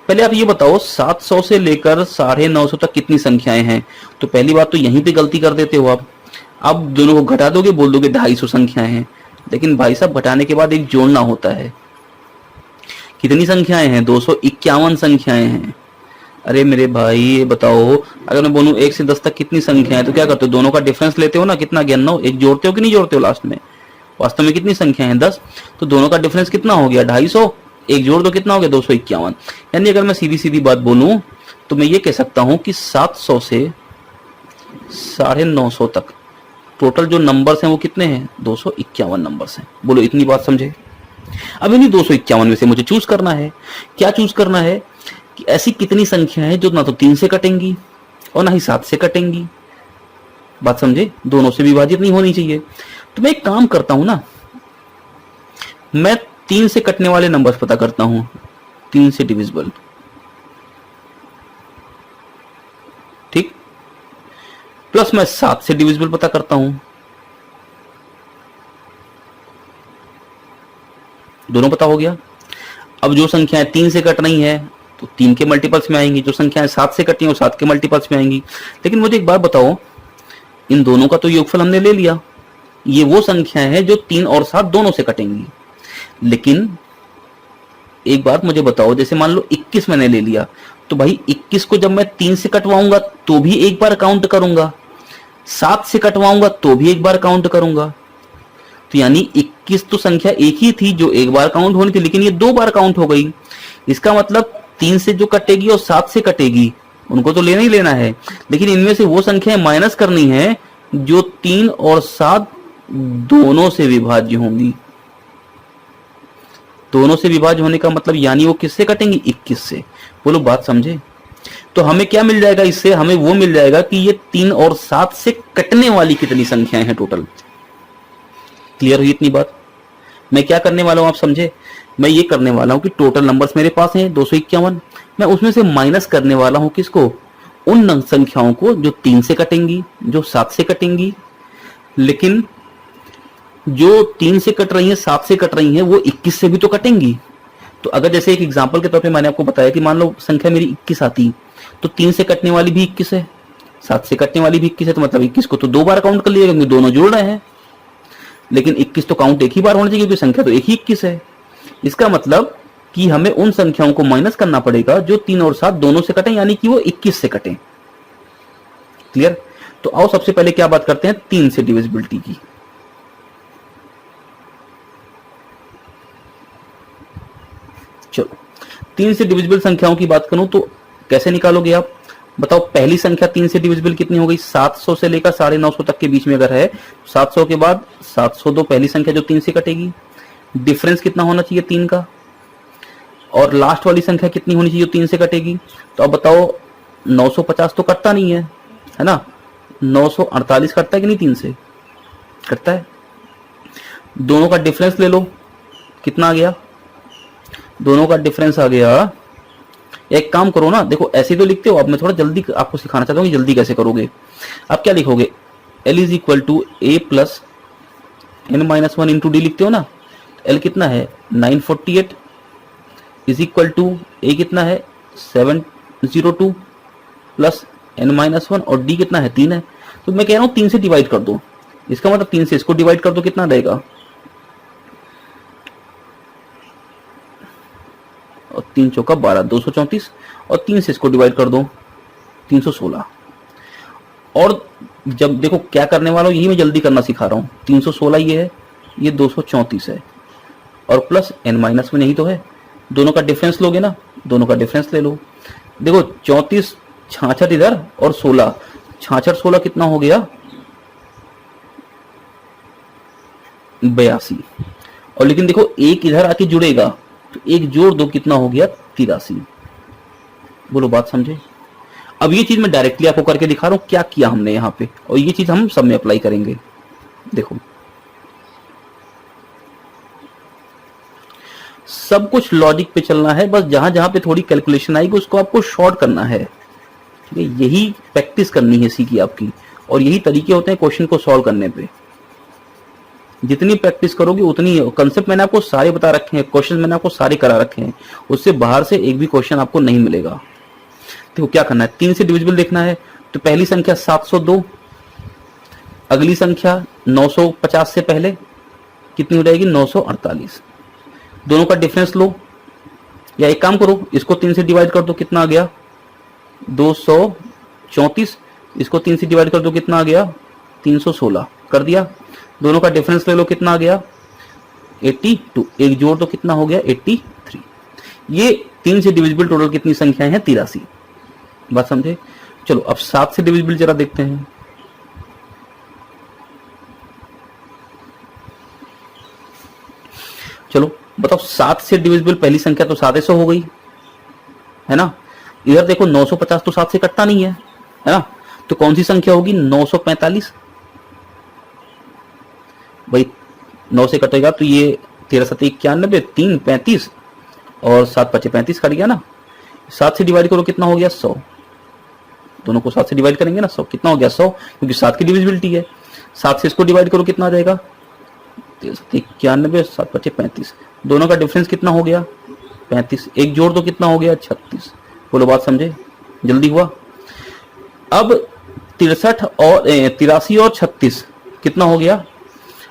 पहले आप ये बताओ 700 से लेकर 950 तक कितनी संख्याएं हैं। तो पहली बात तो यहीं पे गलती कर देते हो आप दोनों को घटा दोगे, बोल दोगे 250 संख्याएं हैं। लेकिन भाई साहब घटाने के बाद एक जोड़ना होता है। कितनी संख्याएं हैं, 251 संख्याएं हैं। अरे मेरे भाई ये बताओ, अगर मैं बोलूं 1 से 10 तक कितनी संख्या है, तो क्या करते हो, दोनों का डिफरेंस लेते हो ना, कितना गया 9, एक जोड़ते हो कि नहीं जोड़ते हो लास्ट में। वास्तव में कितनी संख्या है, 10, तो दोनों का डिफरेंस कितना हो गया, 250। एक जोड़ दो, कितना हो गया, 251। यानी अगर मैं सीधी सीधी बात बोलूं तो मैं ये कह सकता हूं कि 700 से 950 तक टोटल जो नंबर्स हैं वो कितने हैं, 251 नंबर्स हैं। बोलो इतनी बात समझे? अब इन्हीं 251 में से मुझे चूज करना है। क्या चूज करना है कि ऐसी कितनी संख्या है जो ना तो 3 से कटेंगी और ना ही 7 से कटेंगी। बात समझे? दोनों से विभाजित नहीं होनी चाहिए। तो मैं एक काम करता हूं ना, मैं 3 से कटने वाले नंबर्स पता करता हूं, 3 से डिविजिबल, ठीक, प्लस मैं 7 से डिविजिबल पता करता हूं। दोनों पता हो गया। अब जो संख्याएं 3 से कट रही है तो 3 के मल्टीपल्स में आएंगी, जो संख्याएं 7 से कटी हैं वो 7 के मल्टीपल्स में आएंगी। लेकिन मुझे एक बात बताओ, इन दोनों का तो योगफल हमने ले लिया, ये वो संख्याएं हैं जो 3 और 7 दोनों से कटेंगी। लेकिन एक बात मुझे बताओ, जैसे मान लो 21 मैंने ले लिया, तो भाई 21 को जब मैं 3 से कटवाऊंगा तो भी एक बार काउंट करूंगा, 7 से कटवाऊंगा तो भी एक बार काउंट करूंगा। तो यानी 21 तो संख्या एक ही थी जो एक बार काउंट होनी थी, लेकिन ये 2 बार काउंट हो गई। इसका मतलब 3 से जो कटेगी और 7 से कटेगी उनको तो लेना ही लेना है, लेकिन इनमें से वो संख्याएं माइनस करनी है जो 3 और 7 दोनों से विभाज्य होंगी। दोनों से विभाज्य होने का मतलब यानी वो किससे कटेंगी, 21 से। बोलो बात समझे? तो हमें क्या मिल जाएगा इससे, हमें वो मिल जाएगा कि ये 3 और 7 से कटने वाली कितनी संख्याएं हैं टोटल। क्लियर हुई इतनी बात? मैं क्या करने वाला हूं आप समझे? मैं ये करने वाला हूं कि टोटल नंबर्स मेरे पास हैं 251, मैं उसमें से माइनस करने वाला हूं किसको, उन संख्याओं को जो 3 से कटेंगी, जो 7 से कटेंगी। लेकिन जो 3 से कट रही हैं, 7 से कट रही हैं, वो 21 से भी तो कटेंगी। तो अगर जैसे एक एग्जांपल के तौर पे मैंने आपको बताया कि मान लो संख्या मेरी 21 आती, तो 3 से कटने वाली भी 21 है, 7 से कटने वाली भी 21 है, तो मतलब 21 को तो 2 बार काउंट कर लिएगा क्योंकि दोनों जुड़ रहे हैं। लेकिन 21 तो काउंट एक ही बार होना चाहिए क्योंकि संख्या तो एक ही 21 है। इसका मतलब कि हमें उन संख्याओं को माइनस करना पड़ेगा जो 3 और 7 दोनों से कटें, यानी कि वो 21 से कटें। क्लियर? तो आओ सबसे पहले क्या बात करते हैं, 3 से डिविजिबिलिटी की। चलो 3 से डिविजिबल संख्याओं की बात करूं तो कैसे निकालोगे आप? बताओ पहली संख्या 3 से डिविजिबल कितनी हो गई, 700 से लेकर 950 तक के बीच में अगर है, 700 के बाद 702 पहली संख्या जो 3 से कटेगी। डिफरेंस कितना होना चाहिए 3 का, और लास्ट वाली संख्या कितनी होनी चाहिए जो 3 से कटेगी। तो अब बताओ 950 तो कटता नहीं है ना, 948 कटता है कि नहीं 3 से, कटता है। दोनों का डिफरेंस ले लो, कितना आ गया, दोनों का डिफरेंस आ गया। एक काम करो ना, देखो ऐसे तो लिखते हो, अब मैं थोड़ा जल्दी आपको सिखाना चाहता हूँ कि जल्दी कैसे करोगे। अब क्या लिखोगे, L is equal to A plus n minus 1 into D लिखते हो ना। L कितना है 948 इज इक्वल टू ए कितना है 702 प्लस n माइनस 1 और d कितना है 3 है। तो मैं कह रहा हूँ 3 से डिवाइड कर दो, इसका मतलब 3 से इसको डिवाइड कर दो, कितना रहेगा, और 3 चौका 12 234, और 3 से इसको डिवाइड कर दो 316। और जब देखो क्या करने वाला हूं, यही मैं जल्दी करना सिखा रहा हूं। 316 ये है, ये 234 है, और प्लस n माइनस में यही तो है। दोनों का डिफरेंस लोगे ना, दोनों का डिफरेंस ले लो। देखो 34 66 इधर और 16, 66 16 कितना हो गया 82। और लेकिन देखो एक इधर आके जुड़ेगा तो एक जोड़ दो, कितना हो गया 83। बोलो बात समझे। अब ये चीज मैं डायरेक्टली आपको करके दिखा रहा हूं क्या किया हमने यहाँ पे, और ये चीज हम सब में अप्लाई करेंगे। देखो सब कुछ लॉजिक पे चलना है, बस जहां जहां पे थोड़ी कैलकुलेशन आएगी उसको आपको शॉर्ट करना है, ठीक है। यही प्रैक्टिस करनी है सी की आपकी, और यही तरीके होते हैं क्वेश्चन को सॉल्व करने पे। जितनी प्रैक्टिस करोगे उतनी, कंसेप्ट मैंने आपको सारे बता रखे हैं, क्वेश्चन मैंने आपको सारे करा रखे हैं, उससे बाहर से एक भी क्वेश्चन आपको नहीं मिलेगा। देखो क्या करना है, 3 से डिविजिबल देखना है। तो पहली संख्या 702, अगली संख्या 950 से पहले कितनी हो जाएगी 948। दोनों का डिफरेंस लो, या एक काम करो इसको 3 से डिवाइड कर दो, कितना आ गया 234, इसको 3 से डिवाइड कर दो, कितना आ गया 316, कर दिया। दोनों का डिफरेंस ले लो, कितना आ गया 82, एक जोड़ तो कितना हो गया 83। ये 3 से डिविजिबल टोटल कितनी संख्याएं हैं 83। बात समझे। चलो अब 7 से डिविजिबल जरा देखते हैं। चलो बताओ 7 से डिविजिबल पहली संख्या तो 700 हो गई है ना। इधर देखो 950 तो 7 से कटता नहीं है ना, तो कौन सी संख्या होगी 945। भाई 9 से कटेगा तो ये 13 7 91, 3 35 और 7 5 35 कट गया ना। 7 से डिवाइड करो, कितना हो गया 100। दोनों को 7 से डिवाइड करेंगे ना, 100 कितना हो गया 100, क्योंकि 7 की डिविजिबिलिटी है। 7 से इसको डिवाइड करो, कितना आ जाएगा 91, 7 5 35। दोनों का डिफरेंस कितना हो गया 35, एक जोड़ दो कितना हो गया 36। बोलो बात समझे, जल्दी हुआ। अब 63 और 83 और 36 कितना हो गया।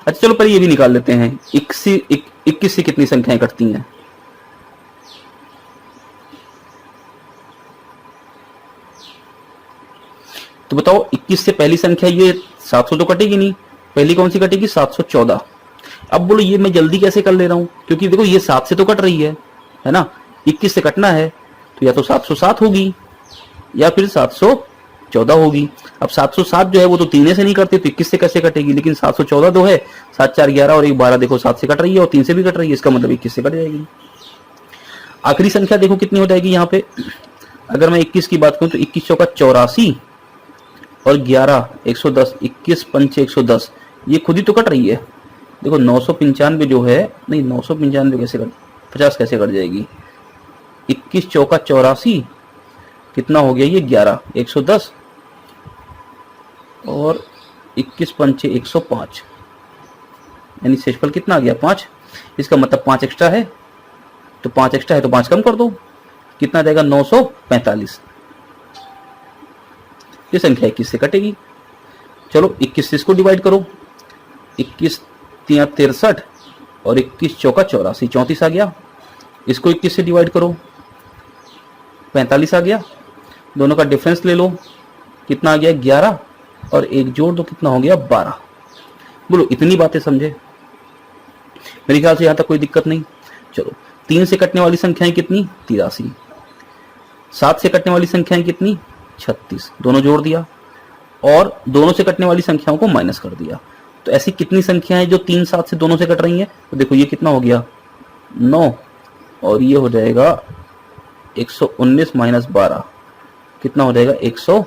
अच्छा चलो पहले ये भी निकाल लेते हैं, 21 से कितनी संख्याएं कटती हैं। तो बताओ 21 से पहली संख्या ये 700 तो कटेगी नहीं, पहली कौन सी कटेगी 714। अब बोलो ये मैं जल्दी कैसे कर ले रहा हूं, क्योंकि देखो ये 7 से तो कट रही है ना, 21 से कटना है तो या तो 707 होगी या फिर 714 होगी। अब 707 जो है वो तो 3 से नहीं करते, तो 21 से कैसे कटेगी, लेकिन 714 दो है, 7 4 11 और 1 12, देखो 7 से कट रही है और 3 से भी कट रही है, इसका मतलब 21 से कट जाएगी। आखिरी संख्या देखो कितनी हो जाएगी यहाँ पे, अगर मैं 21 की बात करूं तो 21 चौका 84 और 11 110, 21 पंच 110, ये खुद ही तो कट रही है। देखो 995 जो है, नहीं 995 कैसे कट, 50 कैसे कट जाएगी। 21 चौका 84, कितना हो गया ये 11 110 और 21 पंचे 105, यानी शेषफल कितना आ गया 5। इसका मतलब 5 एक्स्ट्रा है, तो 5 एक्स्ट्रा है तो 5 कम कर दो, कितना आ जाएगा 945। ये संख्या 21 से कटेगी। चलो 21 से इसको डिवाइड करो, 21 3 63 और 21 चौका 84, 34 आ गया। इसको 21 से डिवाइड करो, 45 आ गया। दोनों का डिफरेंस ले लो, कितना आ गया 11 और एक जोड़ दो, कितना हो गया 12। बोलो इतनी बातें समझे, मेरे ख्याल से यहां तक कोई दिक्कत नहीं। चलो 3 से कटने वाली संख्याएं कितनी 83, 7 से कटने वाली संख्याएं कितनी 36, दोनों जोड़ दिया और दोनों से कटने वाली संख्याओं को माइनस कर दिया। तो ऐसी कितनी संख्या है जो 3 7 से दोनों से कट रही हैं? तो देखो ये कितना हो गया 9 और ये हो जाएगा 119 माइनस 12 कितना हो जाएगा 107।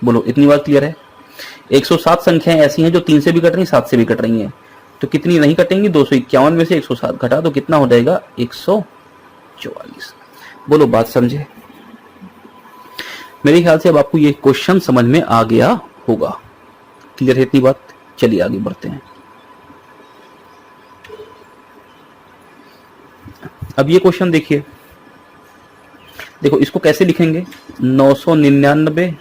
बोलो इतनी बात क्लियर है? 107 संख्याएं ऐसी हैं जो 3 से भी कट रही हैं 7 से भी कट रही हैं। तो कितनी नहीं कटेंगी? 251 में से 107 घटा तो कितना हो जाएगा 144। बोलो बात समझे? मेरे ख्याल से अब आपको ये क्वेश्चन समझ में आ गया होगा। क्लियर है इतनी बात? चलिए आगे बढ़ते हैं। अब ये क्वेश्चन देखिए, देखो इसको कैसे लिखेंगे? 999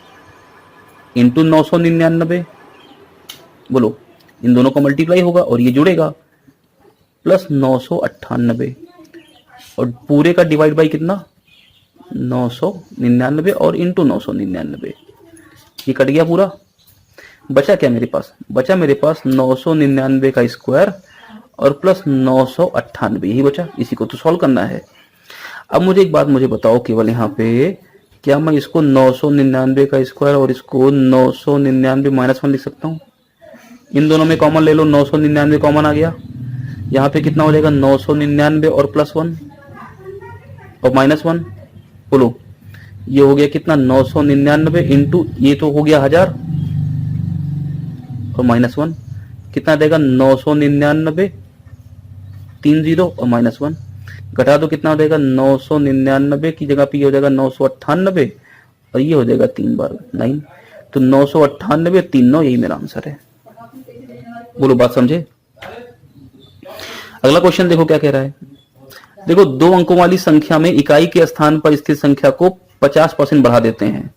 इंटू 999। बोलो इन दोनों का मल्टीप्लाई होगा और ये जुड़ेगा प्लस 998 और पूरे का डिवाइड बाई कितना 999 और इंटू 999। ये कट गया पूरा। बचा क्या मेरे पास? बचा मेरे पास 999 का स्क्वायर और प्लस 998 यही बचा। इसी को तो सॉल्व करना है। अब मुझे एक बात मुझे बताओ केवल यहाँ पे, क्या मैं इसको 999 का स्क्वायर और इसको 999 माइनस 1 लिख सकता हूँ? इन दोनों में कॉमन ले लो, 999 कॉमन आ गया। यहाँ पे कितना हो जाएगा 999 और प्लस 1 और माइनस 1। बोलो ये हो गया कितना 999 इंटू ये तो हो गया 1000 और माइनस 1 कितना देगा 999 30 और माइनस 1 घटा दो कितना हो जाएगा 999 की जगह पे ये हो जाएगा 998 और ये हो जाएगा 3 बार 9। तो 998 3 9 यही मेरा आंसर है। बोलो बात समझे? अगला क्वेश्चन देखो क्या कह रहा है। देखो 2 अंकों वाली संख्या में इकाई के स्थान पर स्थित संख्या को 50% बढ़ा देते हैं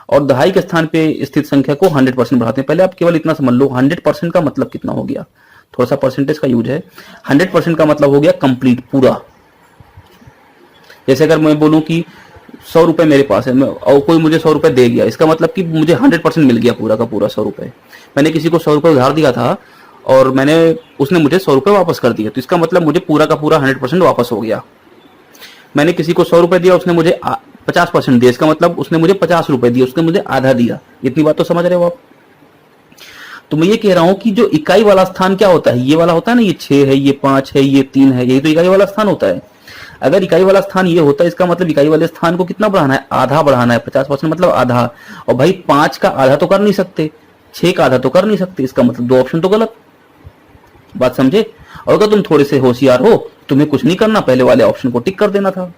और दहाई के स्थान पे स्थित संख्या को 100% बढ़ाते हैं। पहले आप केवल इतना समझ लो 100% का मतलब कितना हो गया। थोड़ा सा परसेंटेज का यूज है। 100% का मतलब हो गया कंप्लीट पूरा। जैसे अगर मैं बोलूं कि 100 रुपए मेरे पास है और कोई मुझे 100 रुपए दे गया, इसका मतलब कि मुझे 100% मिल गया पूरा का पूरा 100 रुपए। मैंने किसी को 100 रुपए उधार दिया था और उसने मुझे 100 रुपए वापस कर दिए, तो इसका मतलब मुझे पूरा का पूरा 100% वापस हो गया। मैंने किसी को 100 रुपए दिया, उसने मुझे 50% दिया, इसका मतलब उसने मुझे 50 रुपए दिए, उसने मुझे आधा दिया। इतनी बात तो समझ रहे हो आप? तो मैं ये कह रहा हूं कि जो इकाई वाला स्थान क्या होता है, ये वाला होता है ना, ये 6 है, ये 5 है, ये 3 है, यही तो इकाई वाला स्थान होता है। अगर इकाई वाला स्थान ये होता है, इसका मतलब इकाई वाले स्थान को कितना बढ़ाना है? आधा बढ़ाना है। 50% मतलब आधा। और भाई 5 का आधा तो कर नहीं सकते, 6 का आधा तो कर नहीं सकते, इसका मतलब 2 ऑप्शन तो गलत। बात समझे? और अगर तुम थोड़े से होशियार हो, तुम्हें कुछ नहीं करना, पहले वाले ऑप्शन को टिक कर देना था।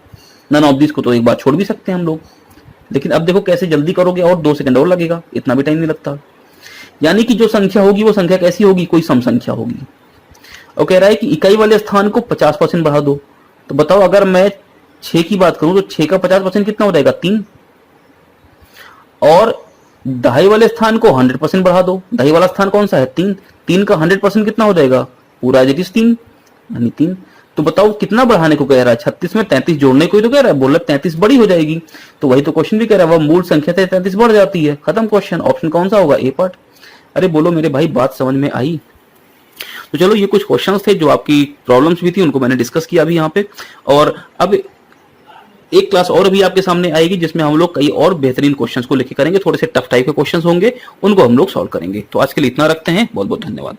नन ऑफ दिस को तो एक बार छोड़ भी सकते हैं हम लोग। लेकिन अब देखो कैसे जल्दी करोगे, और 2 सेकंड और लगेगा, इतना भी टाइम नहीं लगता। यानी कि जो संख्या होगी वो संख्या कैसी होगी? कोई सम संख्या होगी। और कह रहा है कि इकाई वाले स्थान को 50% बढ़ा दो। तो बताओ अगर मैं 6 की बात करूं तो 6 का 50% कितना हो जाएगा? 3। और दहाई वाले स्थान को 100% बढ़ा दो। दहाई वाला स्थान कौन सा है? 3। 3 का 100% कितना हो जाएगा? पूरा एज इट इज 3 यानी 3। तो बताओ कितना बढ़ाने को कह रहा है? 36 में 33 जोड़ने को ही तो कह रहा है। बोल रहा 33 बड़ी हो जाएगी, तो वही तो क्वेश्चन भी कह रहा है, वह मूल संख्या से 33 बढ़ जाती है। खत्म क्वेश्चन। ऑप्शन कौन सा होगा? ए पार्ट। अरे बोलो मेरे भाई, बात समझ में आई? तो चलो ये कुछ क्वेश्चंस थे जो आपकी प्रॉब्लम्स भी थी, उनको मैंने डिस्कस किया अभी यहाँ पे। और अब एक क्लास और भी आपके सामने आएगी जिसमें हम लोग कई और बेहतरीन क्वेश्चंस को लेके करेंगे। थोड़े से टफ टाइप के क्वेश्चंस होंगे, उनको हम लोग सॉल्व करेंगे। तो आज के लिए इतना रखते हैं। बहुत बहुत धन्यवाद।